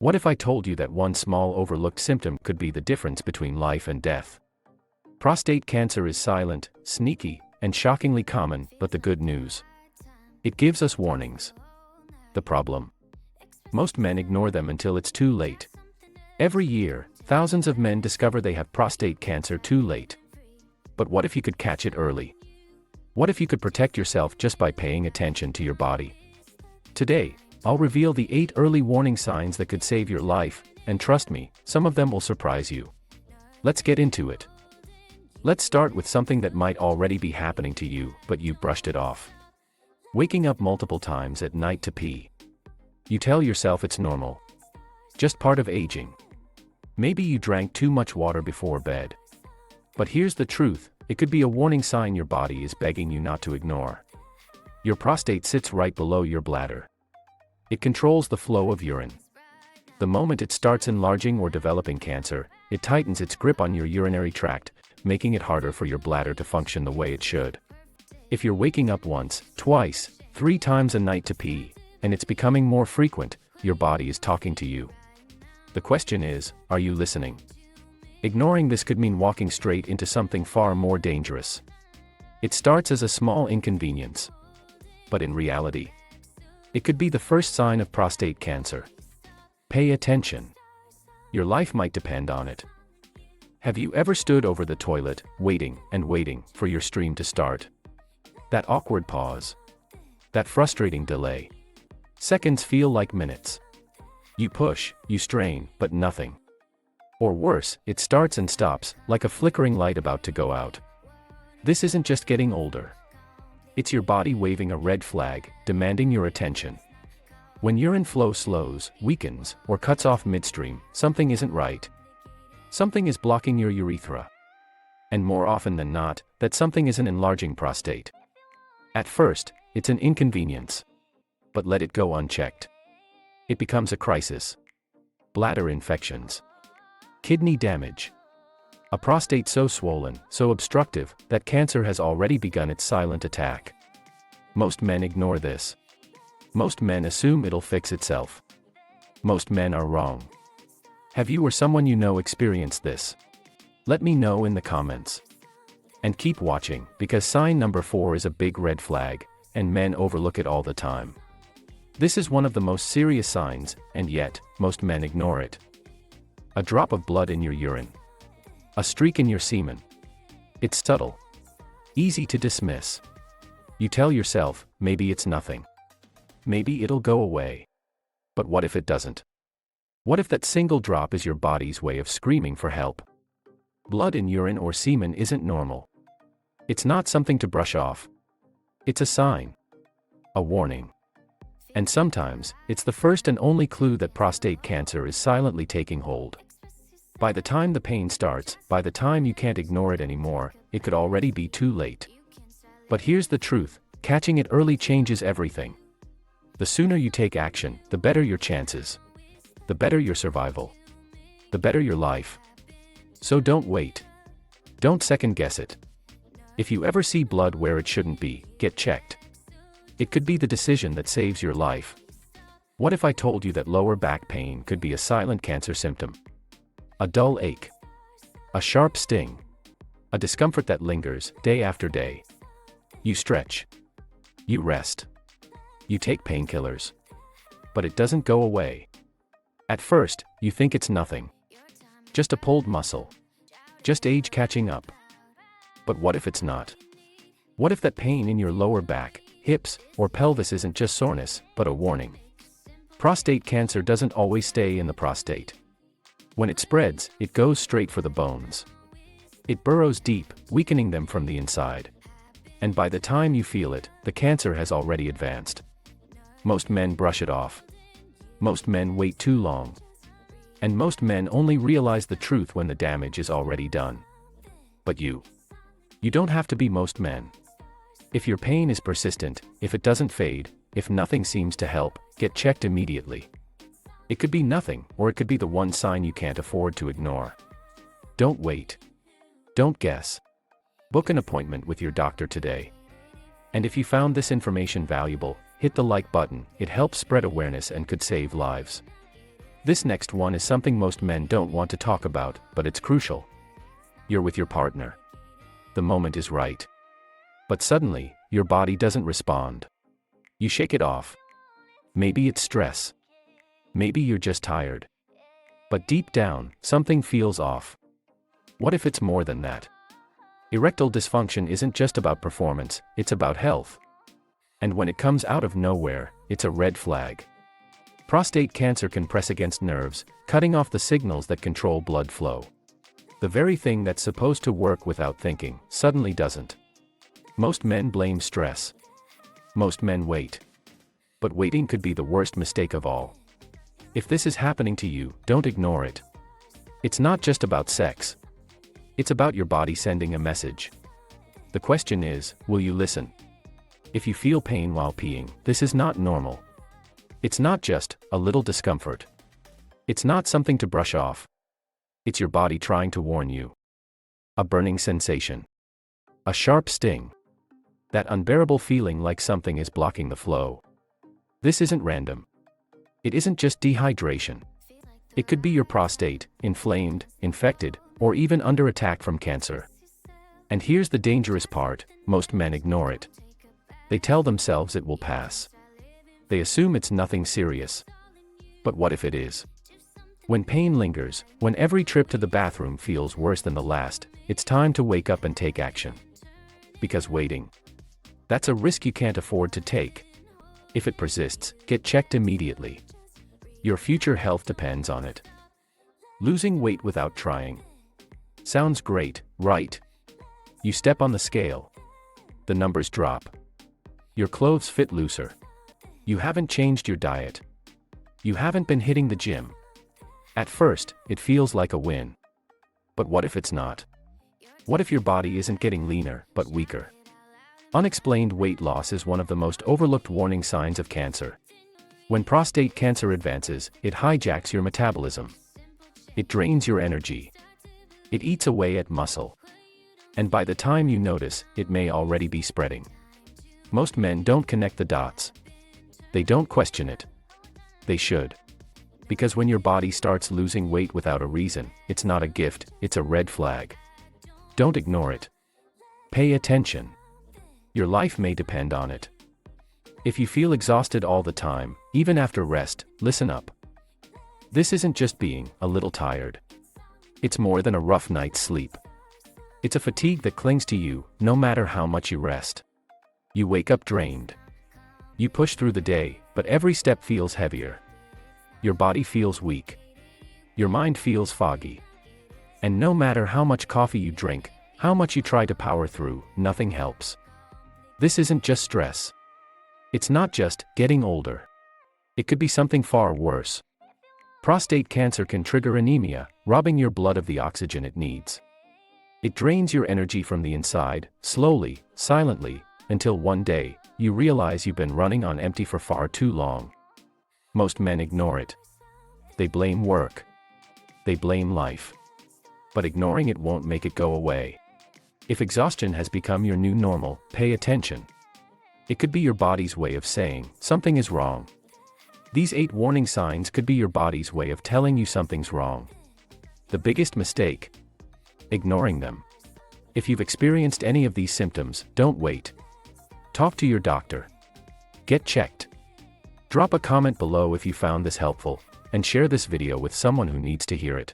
What if I told you that one small overlooked symptom could be the difference between life and death? Prostate cancer is silent, sneaky, and shockingly common, but the good news: it gives us warnings. The problem? Most men ignore them until it's too late. Every year, thousands of men discover they have prostate cancer too late. But what if you could catch it early? What if you could protect yourself just by paying attention to your body? Today, I'll reveal the 8 early warning signs that could save your life, and trust me, some of them will surprise you. Let's get into it. Let's start with something that might already be happening to you, but you brushed it off. Waking up multiple times at night to pee. You tell yourself it's normal. Just part of aging. Maybe you drank too much water before bed. But here's the truth, it could be a warning sign your body is begging you not to ignore. Your prostate sits right below your bladder. It controls the flow of urine. The moment it starts enlarging or developing cancer, it tightens its grip on your urinary tract, making it harder for your bladder to function the way it should. If you're waking up once, twice, 3 times a night to pee, and it's becoming more frequent, your body is talking to you. The question is, are you listening? Ignoring this could mean walking straight into something far more dangerous. It starts as a small inconvenience. But in reality, it could be the first sign of prostate cancer. Pay attention. Your life might depend on it. Have you ever stood over the toilet, waiting and waiting for your stream to start? That awkward pause. That frustrating delay. Seconds feel like minutes. You push, you strain, but nothing. Or worse, it starts and stops, like a flickering light about to go out. This isn't just getting older. It's your body waving a red flag, demanding your attention. When urine flow slows, weakens, or cuts off midstream, something isn't right. Something is blocking your urethra. And more often than not, that something is an enlarging prostate. At first, it's an inconvenience. But let it go unchecked. It becomes a crisis. Bladder infections. Kidney damage. A prostate so swollen, so obstructive, that cancer has already begun its silent attack. Most men ignore this. Most men assume it'll fix itself. Most men are wrong. Have you or someone you know experienced this? Let me know in the comments. And keep watching, because sign number 4 is a big red flag, and men overlook it all the time. This is one of the most serious signs, and yet, most men ignore it. A drop of blood in your urine. A streak in your semen. It's subtle. Easy to dismiss. You tell yourself, maybe it's nothing. Maybe it'll go away. But what if it doesn't? What if that single drop is your body's way of screaming for help? Blood in urine or semen isn't normal. It's not something to brush off. It's a sign. A warning. And sometimes, it's the first and only clue that prostate cancer is silently taking hold. By the time the pain starts, by the time you can't ignore it anymore, it could already be too late. But here's the truth, catching it early changes everything. The sooner you take action, the better your chances. The better your survival. The better your life. So don't wait. Don't second guess it. If you ever see blood where it shouldn't be, get checked. It could be the decision that saves your life. What if I told you that lower back pain could be a silent cancer symptom? A dull ache. A sharp sting. A discomfort that lingers, day after day. You stretch. You rest. You take painkillers. But it doesn't go away. At first, you think it's nothing. Just a pulled muscle. Just age catching up. But what if it's not? What if that pain in your lower back, hips, or pelvis isn't just soreness, but a warning? Prostate cancer doesn't always stay in the prostate. When it spreads, it goes straight for the bones. It burrows deep, weakening them from the inside. And by the time you feel it, the cancer has already advanced. Most men brush it off. Most men wait too long. And most men only realize the truth when the damage is already done. But you don't have to be most men. If your pain is persistent, if it doesn't fade, if nothing seems to help, get checked immediately. It could be nothing, or it could be the one sign you can't afford to ignore. Don't wait. Don't guess. Book an appointment with your doctor today. And if you found this information valuable, hit the like button, it helps spread awareness and could save lives. This next one is something most men don't want to talk about, but it's crucial. You're with your partner. The moment is right. But suddenly, your body doesn't respond. You shake it off. Maybe it's stress. Maybe you're just tired. But deep down, something feels off. What if it's more than that? Erectile dysfunction isn't just about performance, it's about health. And when it comes out of nowhere, it's a red flag. Prostate cancer can press against nerves, cutting off the signals that control blood flow. The very thing that's supposed to work without thinking, suddenly doesn't. Most men blame stress. Most men wait. But waiting could be the worst mistake of all. If this is happening to you, don't ignore it. It's not just about sex. It's about your body sending a message. The question is, will you listen? If you feel pain while peeing, this is not normal. It's not just a little discomfort. It's not something to brush off. It's your body trying to warn you. A burning sensation. A sharp sting. That unbearable feeling like something is blocking the flow. This isn't random. It isn't just dehydration. It could be your prostate, inflamed, infected, or even under attack from cancer. And here's the dangerous part, most men ignore it. They tell themselves it will pass. They assume it's nothing serious. But what if it is? When pain lingers, when every trip to the bathroom feels worse than the last, it's time to wake up and take action. Because waiting, that's a risk you can't afford to take. If it persists, get checked immediately. Your future health depends on it. Losing weight without trying. Sounds great, right? You step on the scale. The numbers drop. Your clothes fit looser. You haven't changed your diet. You haven't been hitting the gym. At first, it feels like a win. But what if it's not? What if your body isn't getting leaner, but weaker? Unexplained weight loss is one of the most overlooked warning signs of cancer. When prostate cancer advances, it hijacks your metabolism. It drains your energy. It eats away at muscle. And by the time you notice, it may already be spreading. Most men don't connect the dots. They don't question it. They should. Because when your body starts losing weight without a reason, it's not a gift, it's a red flag. Don't ignore it. Pay attention. Your life may depend on it. If you feel exhausted all the time, even after rest, listen up. This isn't just being a little tired. It's more than a rough night's sleep. It's a fatigue that clings to you, no matter how much you rest. You wake up drained. You push through the day, but every step feels heavier. Your body feels weak. Your mind feels foggy. And no matter how much coffee you drink, how much you try to power through, nothing helps. This isn't just stress. It's not just getting older. It could be something far worse. Prostate cancer can trigger anemia, robbing your blood of the oxygen it needs. It drains your energy from the inside, slowly, silently, until one day, you realize you've been running on empty for far too long. Most men ignore it. They blame work. They blame life. But ignoring it won't make it go away. If exhaustion has become your new normal, pay attention. It could be your body's way of saying, something is wrong. These 8 warning signs could be your body's way of telling you something's wrong. The biggest mistake? Ignoring them. If you've experienced any of these symptoms, don't wait. Talk to your doctor. Get checked. Drop a comment below if you found this helpful, and share this video with someone who needs to hear it.